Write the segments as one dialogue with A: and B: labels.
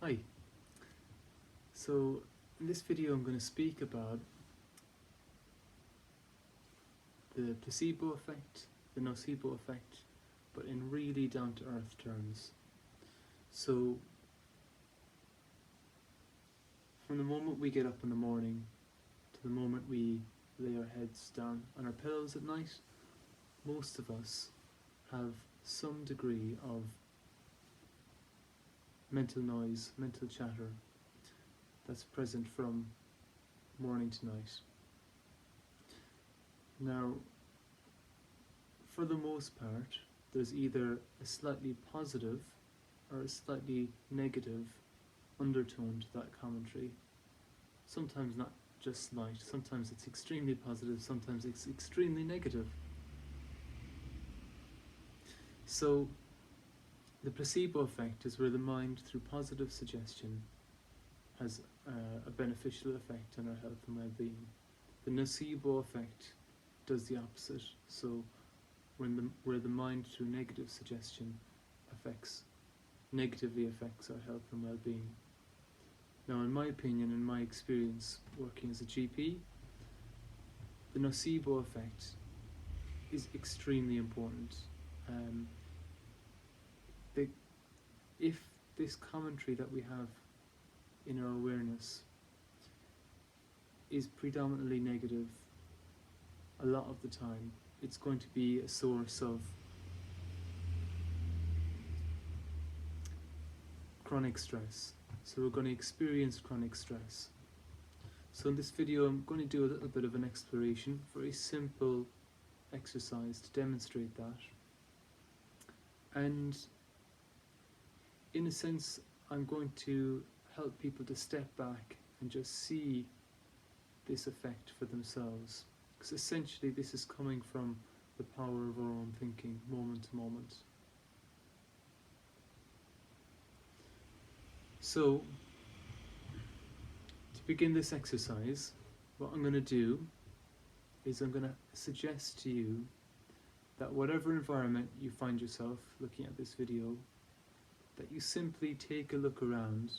A: Hi. So in this video I'm going to speak about the placebo effect, the nocebo effect, but in really down to earth terms. So from the moment we get up in the morning to the moment we lay our heads down on our pillows at night, most of us have some degree of mental noise, mental chatter that's present from morning to night. Now, for the most part, there's either a slightly positive or a slightly negative undertone to that commentary. Sometimes not just slight, sometimes it's extremely positive, sometimes it's extremely negative. So, the placebo effect is where the mind, through positive suggestion, has a beneficial effect on our health and well-being. The nocebo effect does the opposite. So, where the mind, through negative suggestion, negatively affects our health and well-being. Now, in my opinion, in my experience working as a GP, the nocebo effect is extremely important. If this commentary that we have in our awareness is predominantly negative, a lot of the time it's going to be a source of chronic stress. So we're going to experience chronic stress. So in this video I'm going to do a little bit of an exploration, very simple exercise to demonstrate that. And in a sense I'm going to help people to step back and just see this effect for themselves. Because essentially this is coming from the power of our own thinking, moment to moment. So, to begin this exercise, what I'm going to do is I'm going to suggest to you that whatever environment you find yourself looking at this video, that you simply take a look around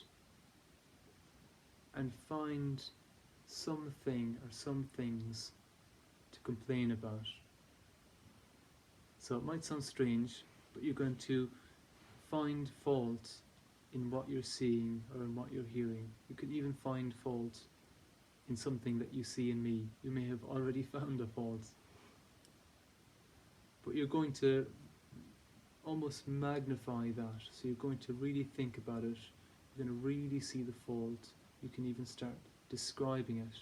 A: and find something or some things to complain about. So it might sound strange, but you're going to find fault in what you're seeing or in what you're hearing. You can even find fault in something that you see in me. You may have already found a fault, but you're going to almost magnify that. So you're going to really think about it. You're going to really see the fault. You can even start describing it.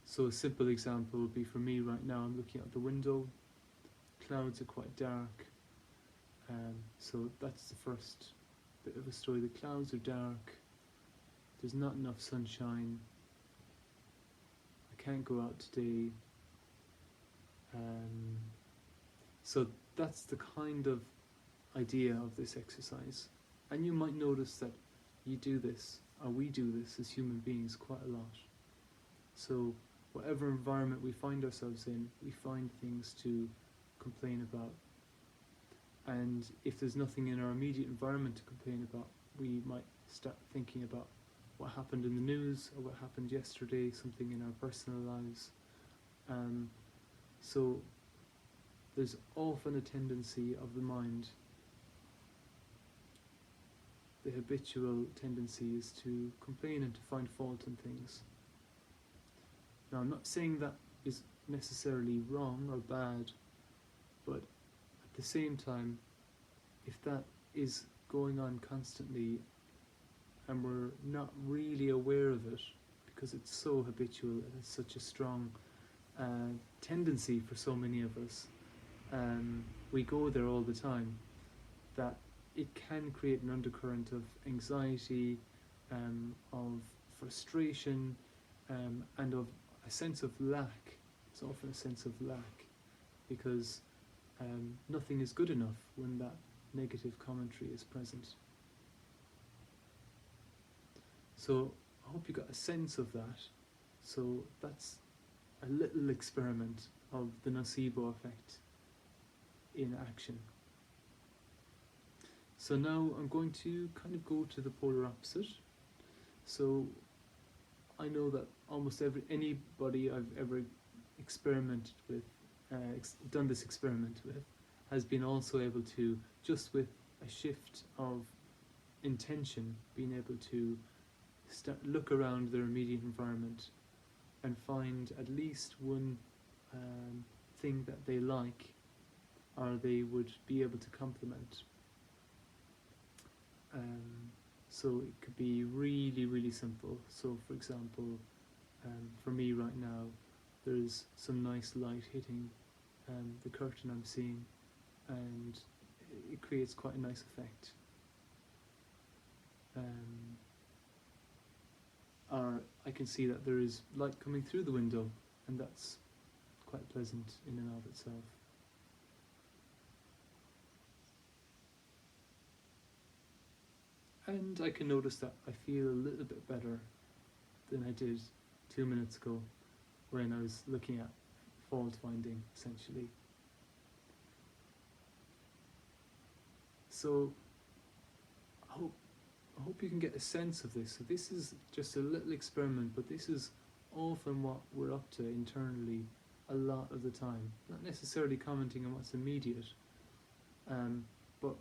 A: So a simple example would be, for me right now, I'm looking out the window, clouds are quite dark, so that's the first bit of a story. The clouds are dark, there's not enough sunshine, I can't go out today, so that's the kind of idea of this exercise. And you might notice that you do this, or we do this as human beings quite a lot. So whatever environment we find ourselves in, we find things to complain about. And if there's nothing in our immediate environment to complain about, we might start thinking about what happened in the news or what happened yesterday, something in our personal lives. So there's often a tendency of the mind, the habitual tendency is to complain and to find fault in things. Now, I'm not saying that is necessarily wrong or bad, but at the same time, if that is going on constantly and we're not really aware of it, because it's so habitual and it's such a strong tendency for so many of us, we go there all the time, that it can create an undercurrent of anxiety, of frustration, and of a sense of lack. It's often a sense of lack, because nothing is good enough when that negative commentary is present. So I hope you got a sense of that. So that's a little experiment of the nocebo effect in action. So now I'm going to kind of go to the polar opposite. So I know that almost anybody I've ever experimented with, done this experiment with, has been also able to, just with a shift of intention, being able to look around their immediate environment and find at least one thing that they like or they would be able to complement. So it could be really, really simple. So for example, for me right now, there's some nice light hitting the curtain I'm seeing, and it creates quite a nice effect. Or I can see that there is light coming through the window, and that's quite pleasant in and of itself. And I can notice that I feel a little bit better than I did 2 minutes ago when I was looking at fault finding, essentially. So I hope you can get a sense of this. So this is just a little experiment, but this is often what we're up to internally a lot of the time. Not necessarily commenting on what's immediate, but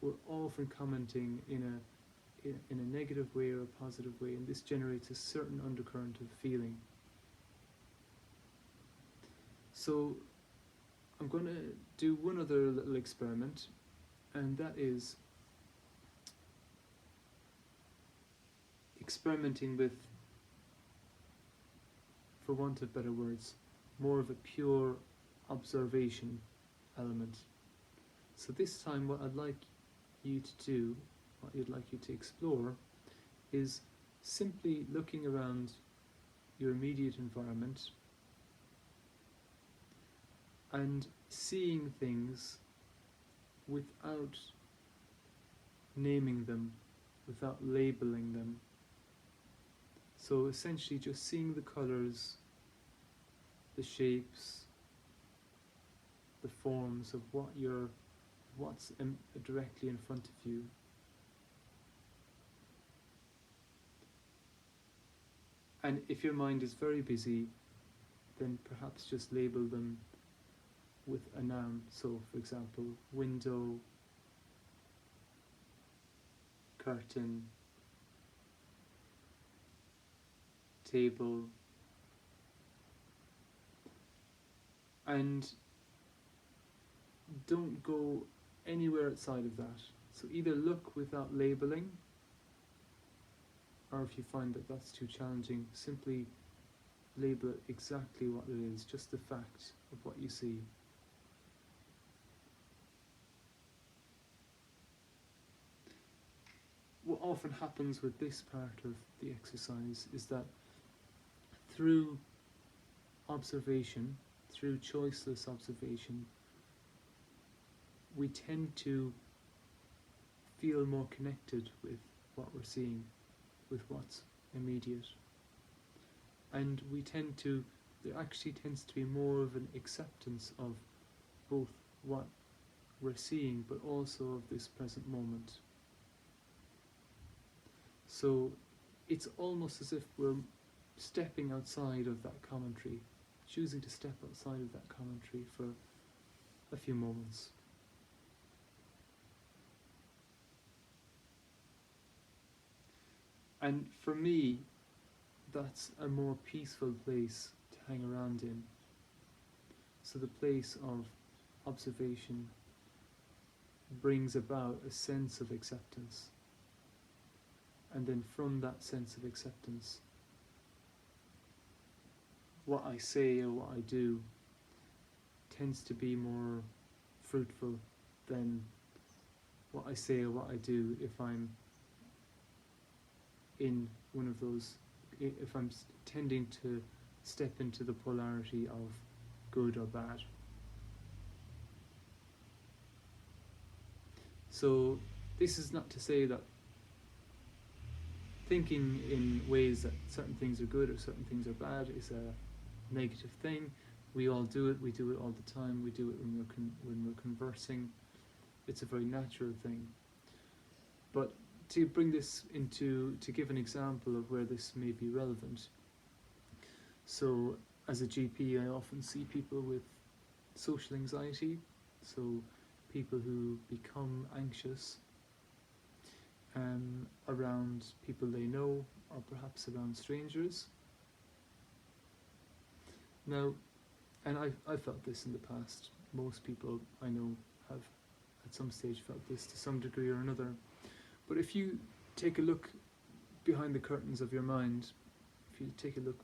A: we're often commenting in a negative way or a positive way, and this generates a certain undercurrent of feeling. So I'm going to do one other little experiment, and that is experimenting with, for want of better words, more of a pure observation element. So this time what I'd like you to do, what you'd like you to explore, is simply looking around your immediate environment and seeing things without naming them, without labeling them. So essentially just seeing the colours, the shapes, the forms of what's directly in front of you. And if your mind is very busy, then perhaps just label them with a noun. So for example, window, curtain, table, and don't go anywhere outside of that. So either look without labeling, or if you find that that's too challenging, simply label it exactly what it is, just the fact of what you see. What often happens with this part of the exercise is that through observation, through choiceless observation, we tend to feel more connected with what we're seeing, with what's immediate. And there actually tends to be more of an acceptance of both what we're seeing, but also of this present moment. So it's almost as if we're stepping outside of that commentary, choosing to step outside of that commentary for a few moments. And for me, that's a more peaceful place to hang around in. So the place of observation brings about a sense of acceptance. And then from that sense of acceptance, what I say or what I do tends to be more fruitful than what I say or what I do if I'm in one of those, if I'm tending to step into the polarity of good or bad. So this is not to say that thinking in ways that certain things are good or certain things are bad is a negative thing. We all do it. We do it all the time. We do it when we're conversing. It's a very natural thing. But to bring this to give an example of where this may be relevant. So as a GP, I often see people with social anxiety, so people who become anxious around people they know, or perhaps around strangers. Now, and I've felt this in the past. Most people I know have at some stage felt this to some degree or another. But if you take a look behind the curtains of your mind, if you take a look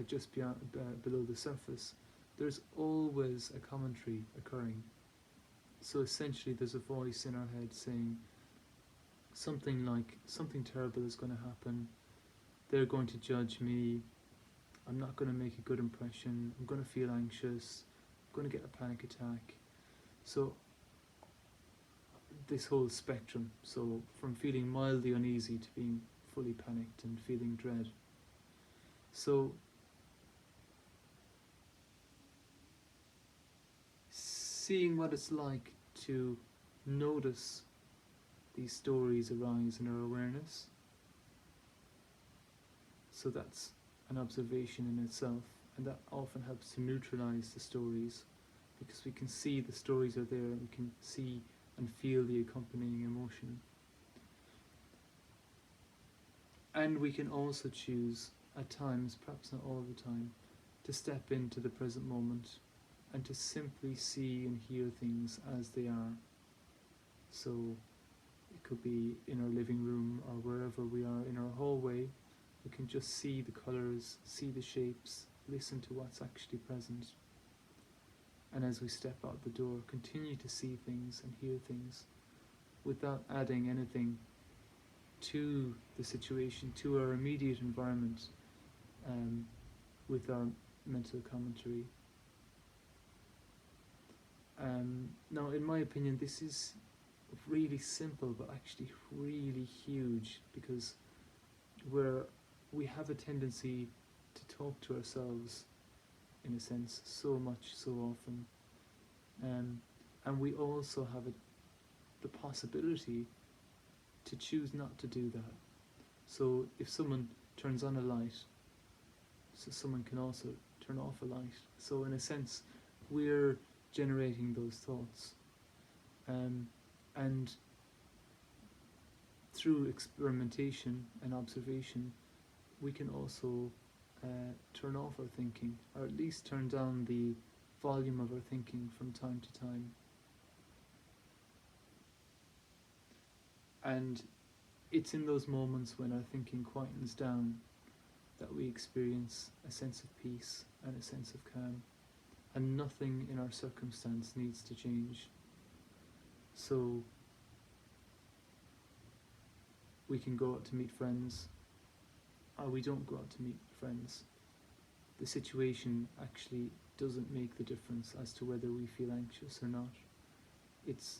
A: just below the surface, there's always a commentary occurring. So essentially there's a voice in our head saying something like, something terrible is going to happen, they're going to judge me, I'm not going to make a good impression, I'm going to feel anxious, I'm going to get a panic attack. So this whole spectrum, so from feeling mildly uneasy to being fully panicked and feeling dread. So seeing what it's like to notice these stories arise in our awareness, so that's an observation in itself, and that often helps to neutralize the stories, because we can see the stories are there and we can see and feel the accompanying emotion. And we can also choose at times, perhaps not all the time, to step into the present moment and to simply see and hear things as they are. So it could be in our living room or wherever we are in our hallway. We can just see the colours, see the shapes, listen to what's actually present. And as we step out the door, continue to see things and hear things without adding anything to the situation, to our immediate environment, with our mental commentary. Now, in my opinion, this is really simple, but actually really huge, because we have a tendency to talk to ourselves, in a sense, so much, so often. And we also have the possibility to choose not to do that. So if someone turns on a light, so someone can also turn off a light. So in a sense, we're generating those thoughts. And through experimentation and observation, we can also turn off our thinking, or at least turn down the volume of our thinking from time to time. And it's in those moments when our thinking quietens down that we experience a sense of peace and a sense of calm, and nothing in our circumstance needs to change. So we can go out to meet friends, or we don't go out to meet friends. The situation actually doesn't make the difference as to whether we feel anxious or not. It's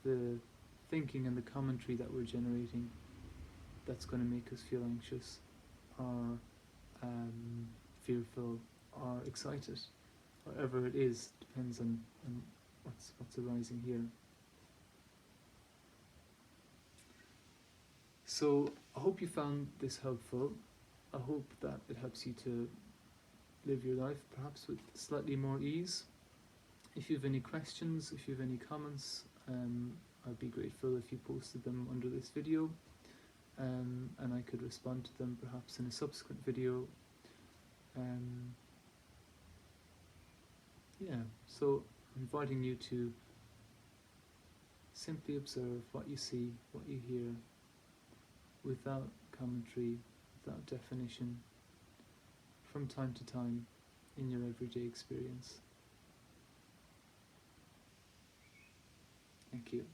A: the thinking and the commentary that we're generating that's going to make us feel anxious, or fearful, or excited. Whatever it is, depends on what's arising here. So I hope you found this helpful. I hope that it helps you to live your life perhaps with slightly more ease. If you have any questions, if you have any comments, I'd be grateful if you posted them under this video, and I could respond to them perhaps in a subsequent video. So I'm inviting you to simply observe what you see, what you hear, without commentary, without definition, from time to time in your everyday experience. Thank you.